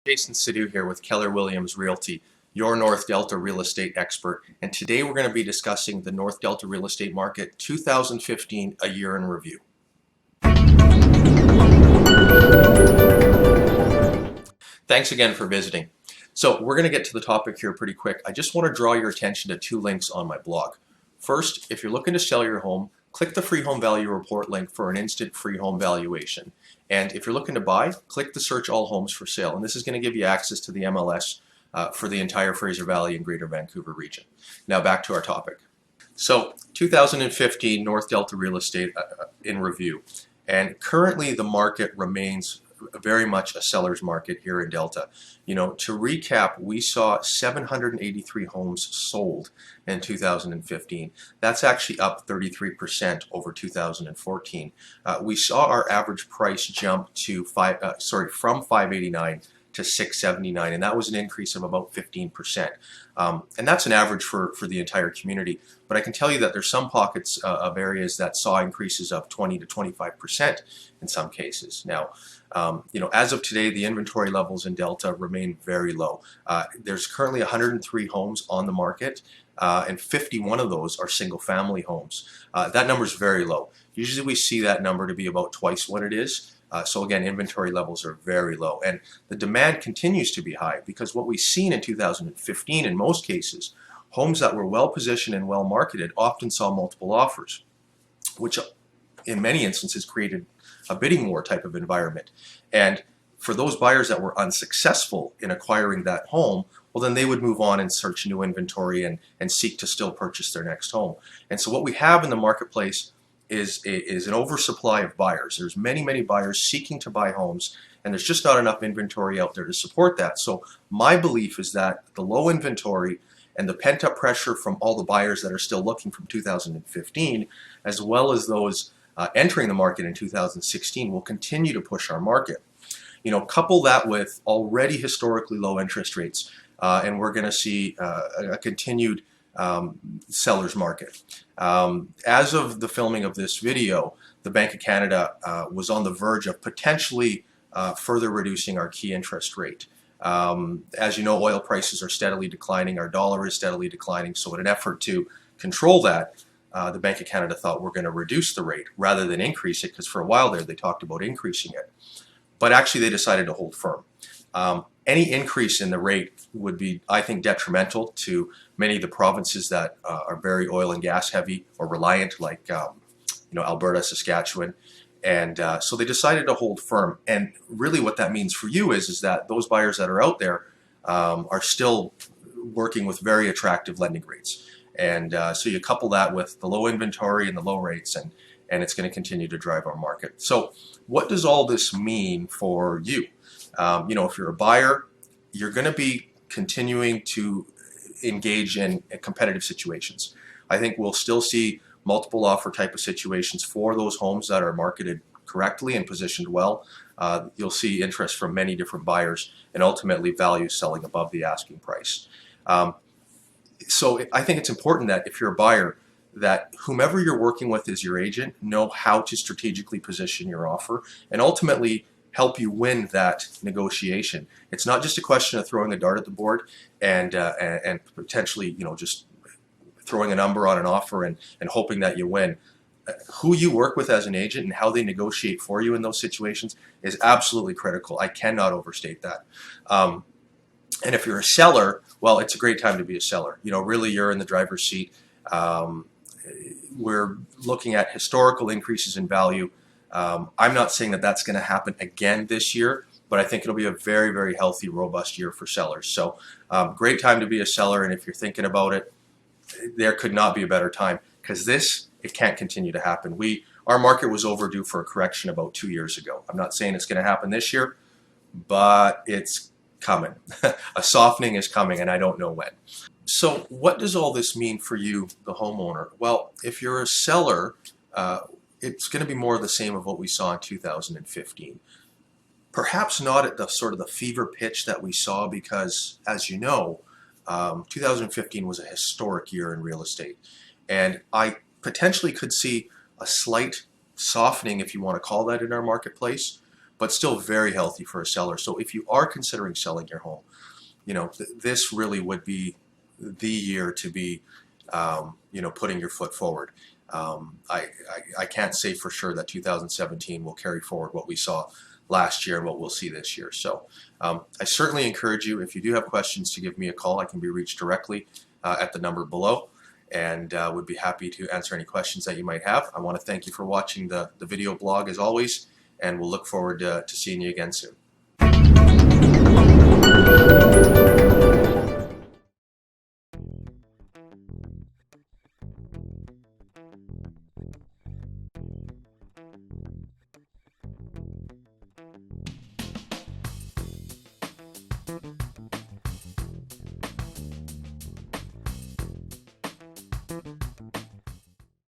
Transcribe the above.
Jayson Sidhu here with Keller Williams Realty, your North Delta real estate expert. And today we're going to be discussing the North Delta real estate market 2015, a year in review. Thanks again for visiting. So we're going to get to the topic here pretty quick. I just want to draw your attention to two links on my blog. First, if you're looking to sell your home, click the free home value report link for an instant free home valuation. And if you're looking to buy, click the search all homes for sale. And this is going to give you access to the MLS for the entire Fraser Valley and Greater Vancouver region. Now back to our topic. So 2015 North Delta real estate in review. And currently the market remains very much a seller's market here in Delta. You know, to recap, we saw 783 homes sold in 2015. That's actually up 33% over 2014. We saw our average price jump to from 589 to 679, and that was an increase of about 15%. And that's an average for the entire community. But I can tell you that there's some pockets of areas that saw increases of 20 to 25% in some cases. Now, you know, as of today, the inventory levels in Delta remain very low. There's currently 103 homes on the market, and 51 of those are single-family homes. That number is very low. Usually we see that number to be about twice what it is. So again, inventory levels are very low, and the demand continues to be high because what we've seen in 2015, in most cases, homes that were well positioned and well marketed often saw multiple offers, which in many instances created a bidding war type of environment. And for those buyers that were unsuccessful in acquiring that home, well, then they would move on and search new inventory and seek to still purchase their next home. And so what we have in the marketplace is an oversupply of buyers. There's many buyers seeking to buy homes, and there's just not enough inventory out there to support that. So my belief is that the low inventory and the pent-up pressure from all the buyers that are still looking from 2015, as well as those entering the market in 2016, will continue to push our market. You know, couple that with already historically low interest rates, and we're going to see a continued seller's market. As of the filming of this video, the Bank of Canada was on the verge of potentially further reducing our key interest rate. As you know, oil prices are steadily declining, our dollar is steadily declining, so in an effort to control that, the Bank of Canada thought we're going to reduce the rate rather than increase it, because for a while there they talked about increasing it. But actually they decided to hold firm. Any increase in the rate would be, I think, detrimental to many of the provinces that are very oil and gas heavy or reliant, like you know, Alberta, Saskatchewan. And so they decided to hold firm. And really what that means for you is that those buyers that are out there are still working with very attractive lending rates. And so you couple that with the low inventory and the low rates, and it's going to continue to drive our market. So what does all this mean for you? You know, if you're a buyer, you're going to be continuing to engage in competitive situations. I think we'll still see multiple offer type of situations for those homes that are marketed correctly and positioned well. You'll see interest from many different buyers, and ultimately value selling above the asking price. So I think it's important that if you're a buyer, that whomever you're working with as your agent know how to strategically position your offer and ultimately help you win that negotiation. It's not just a question of throwing a dart at the board and potentially, you know, just throwing a number on an offer and hoping that you win. Who you work with as an agent and how they negotiate for you in those situations is absolutely critical. I cannot overstate that. And if you're a seller, well, it's a great time to be a seller. You know, really, you're in the driver's seat. We're looking at historical increases in value. I'm not saying that that's going to happen again this year, but I think it'll be a very healthy, robust year for sellers. So great time to be a seller, and if you're thinking about it, there could not be a better time, because it can't continue to happen. Our market was overdue for a correction about 2 years ago. I'm not saying it's going to happen this year, but it's coming. A softening is coming, and I don't know when. So what does all this mean for you, the homeowner? Well, if you're a seller, it's going to be more of the same of what we saw in 2015. Perhaps not at the sort of the fever pitch that we saw, because, as you know, 2015 was a historic year in real estate. And I potentially could see a slight softening, if you want to call that, in our marketplace. but still very healthy for a seller. So if you are considering selling your home, this really would be the year to be, putting your foot forward. I can't say for sure that 2017 will carry forward what we saw last year and what we'll see this year. So I certainly encourage you, if you do have questions, to give me a call. I can be reached directly at the number below, and would be happy to answer any questions that you might have. I want to thank you for watching the video blog as always, and we'll look forward to seeing you again soon.